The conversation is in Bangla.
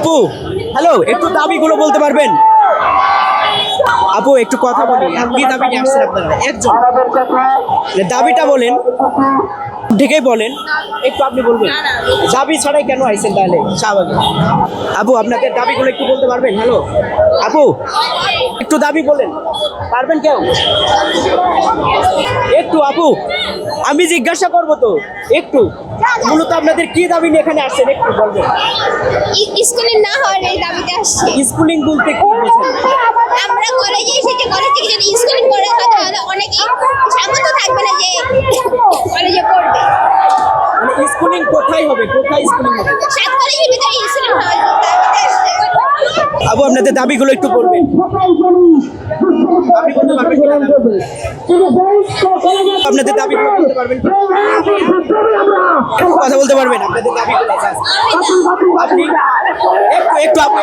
আপু হ্যালো, একটু দাবিগুলো বলতে পারবেন? আপু একটু কথা বলি, কি দাবি নিয়ে আসছেন আপনারা? একজন দাবিটা বলেন, ঠিকই বলেন, একটু আপনি বলবেন দাবি ছাড়াই কেন আইছেন তাহলে? স্বাভাবিক। আপু আপনাদের দাবিগুলো একটু বলতে পারবেন? হ্যালো আপু, একটু দাবি বলেন, পারবেন কেউ? একটু আপু, আমি জিজ্ঞাসা করবো তো, একটু মূলত আপনাদের কি দাবি নিয়ে এখানে আসছেন একটু বলবেন? স্কুলিং না হওয়ার এই দাবিতে আসছে। স্কুলিং বলতে কি বোঝেন? আমরা কলেজে এসেছি, কলেজ থেকে যদি স্কুলিং করে হয় তাহলে অনেকেই সামর্থ্য থাকবে না যে কলেজে পড়বে। মানে স্কুলিং কোথায় হবে, কোথায় স্কুলিং হবে? সাত কলেজের ভিতরে স্কুলিং হওয়ার দাবিতে আসছে। আপু আপনাদের দাবিগুলো একটু করবেন, আপনি বলতে পারবেন কিনা দাবি? আপনাদের দাবিগুলো বলতে পারবেন কি? একটু কথা বলতে পারবেন আপনাদের দাবিগুলো? আপনি একটু একটু আপু